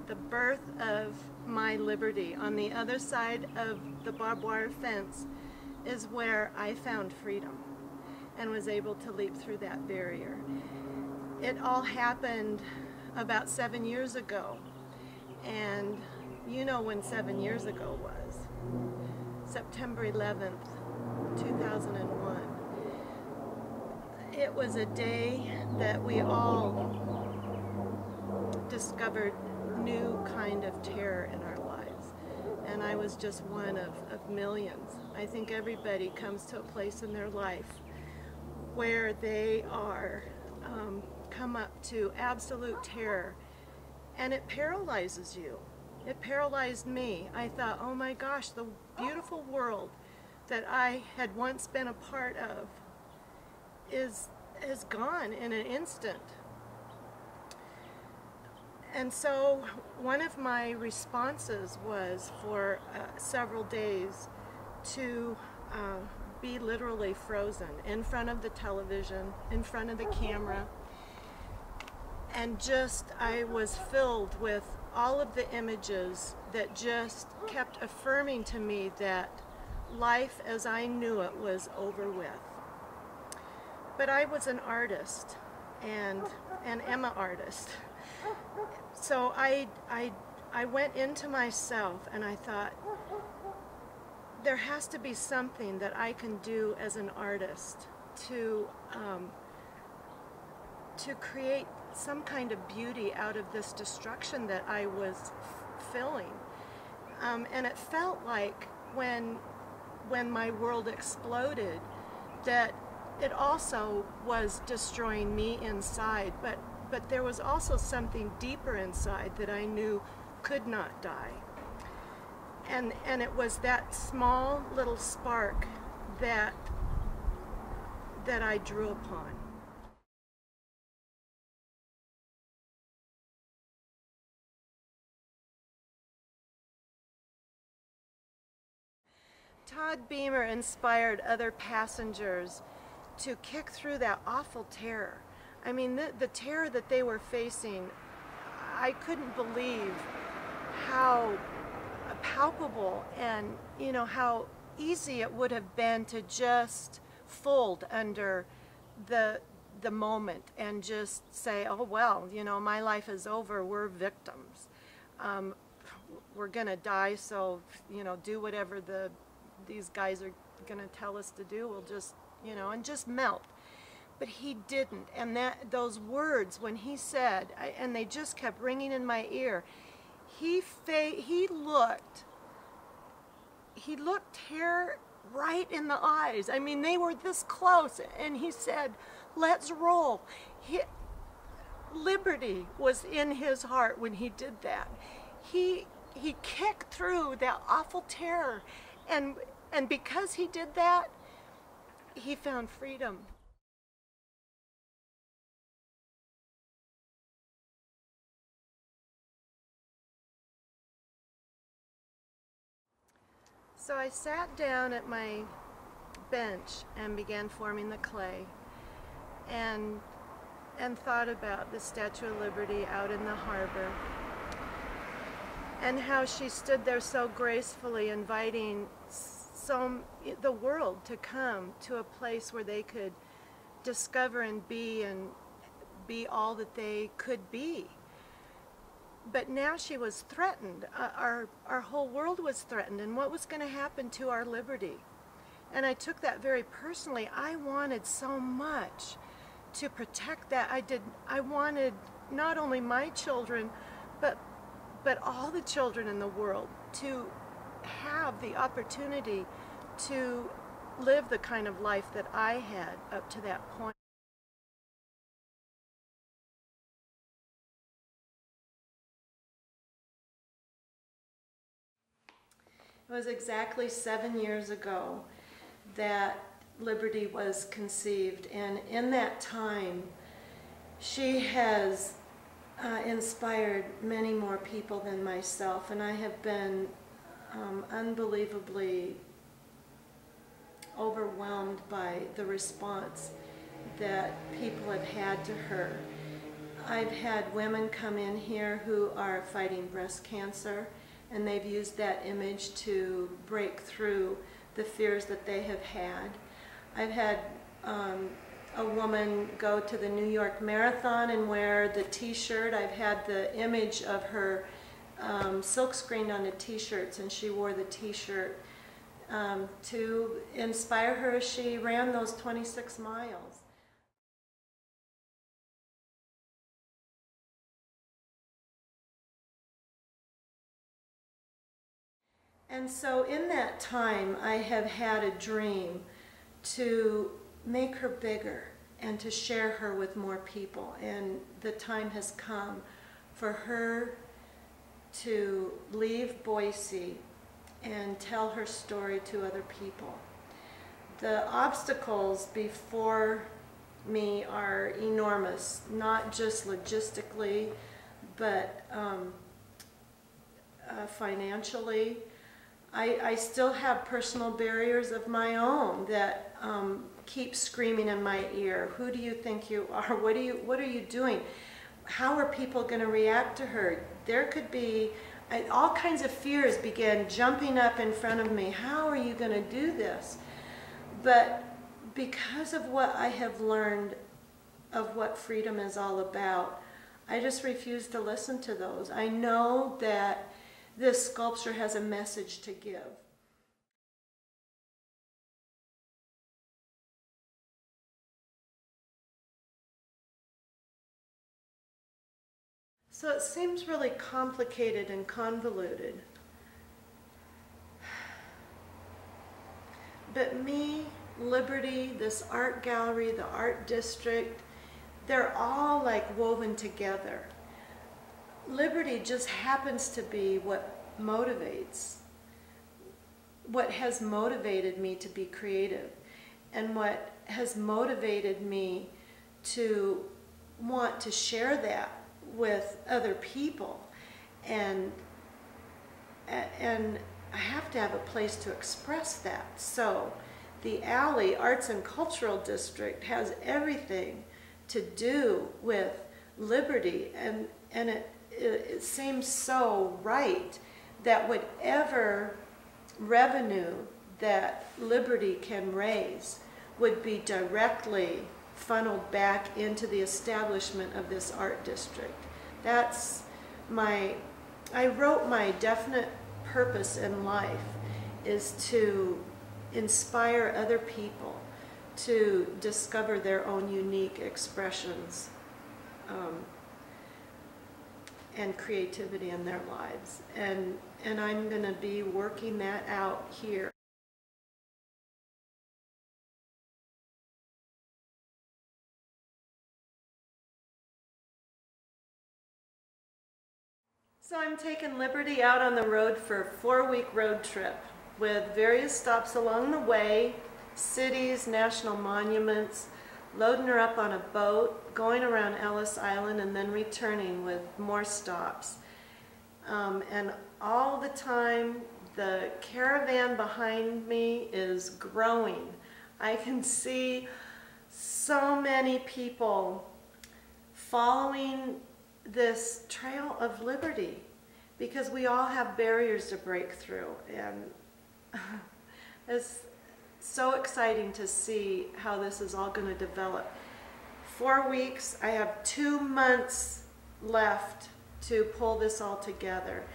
the birth of my liberty. On the other side of the barbed wire fence is where I found freedom and was able to leap through that barrier. It all happened about 7 years ago, and you know when 7 years ago was. September 11th, 2001. It was a day that we all discovered new kind of terror in our lives, and I was just one of millions. I think everybody comes to a place in their life where they are come up to absolute terror, and it paralyzes you. It paralyzed me. I thought, oh my gosh, the beautiful world that I had once been a part of is gone in an instant. And so one of my responses was for several days to be literally frozen in front of the television, in front of the camera, and I was filled with all of the images that just kept affirming to me that life as I knew it was over with. But I was an artist and am an artist. So I went into myself and I thought, there has to be something that I can do as an artist to create some kind of beauty out of this destruction that I was feeling. And it felt like when my world exploded, that it also was destroying me inside, but there was also something deeper inside that I knew could not die. And it was that small little spark that I drew upon. Todd Beamer inspired other passengers to kick through that awful terror. I mean, the terror that they were facing, I couldn't believe how palpable and, you know, how easy it would have been to just fold under the moment and just say, oh well, you know, my life is over, we're victims. We're gonna die, so, you know, do whatever these guys are gonna tell us to do, we'll just, you know, and just melt. But he didn't, and those words when he said, and they just kept ringing in my ear, he looked terror right in the eyes. I mean, they were this close, and he said, let's roll. Liberty was in his heart when he did that. He kicked through that awful terror, and because he did that, he found freedom. So I sat down at my bench and began forming the clay, and thought about the Statue of Liberty out in the harbor, and how she stood there so gracefully, inviting the world to come to a place where they could discover and be all that they could be. But now she was threatened. Our whole world was threatened, and what was going to happen to our liberty? And I took that very personally. I wanted so much to protect that. I wanted not only my children, but all the children in the world to have the opportunity to live the kind of life that I had up to that point. It was exactly 7 years ago that Liberty was conceived, and in that time she has inspired many more people than myself, and I have been unbelievably overwhelmed by the response that people have had to her. I've had women come in here who are fighting breast cancer, and they've used that image to break through the fears that they have had. I've had a woman go to the New York Marathon and wear the t-shirt. I've had the image of her silk screened on the t-shirts, and she wore the t-shirt to inspire her as she ran those 26 miles. And so in that time, I have had a dream to make her bigger and to share her with more people. And the time has come for her to leave Boise and tell her story to other people. The obstacles before me are enormous, not just logistically, but financially. I still have personal barriers of my own that keep screaming in my ear. Who do you think you are? What are you doing? How are people going to react to her? There could be all kinds of fears began jumping up in front of me. How are you going to do this? But because of what I have learned of what freedom is all about, I just refuse to listen to those. I know that this sculpture has a message to give. So it seems really complicated and convoluted. But me, Liberty, this art gallery, the art district, they're all like woven together. Liberty just happens to be what motivates, what has motivated me to be creative, and what has motivated me to want to share that with other people. And I have to have a place to express that. So the Alley Arts and Cultural District has everything to do with Liberty, and it seems so right that whatever revenue that Liberty can raise would be directly funneled back into the establishment of this art district. That's I wrote my definite purpose in life is to inspire other people to discover their own unique expressions and creativity in their lives. And I'm going to be working that out here. So I'm taking Liberty out on the road for a 4-week road trip with various stops along the way, cities, national monuments, loading her up on a boat, going around Ellis Island, and then returning with more stops. And all the time, the caravan behind me is growing. I can see so many people following this trail of liberty because we all have barriers to break through. And it's so exciting to see how this is all going to develop. 4 weeks, I have 2 months left to pull this all together.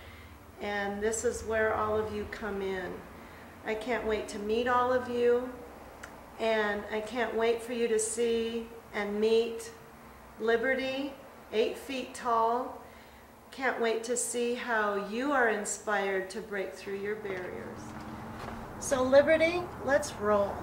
And this is where all of you come in. I can't wait to meet all of you, and I can't wait for you to see and meet Liberty, 8 feet tall. Can't wait to see how you are inspired to break through your barriers. So Liberty, let's roll.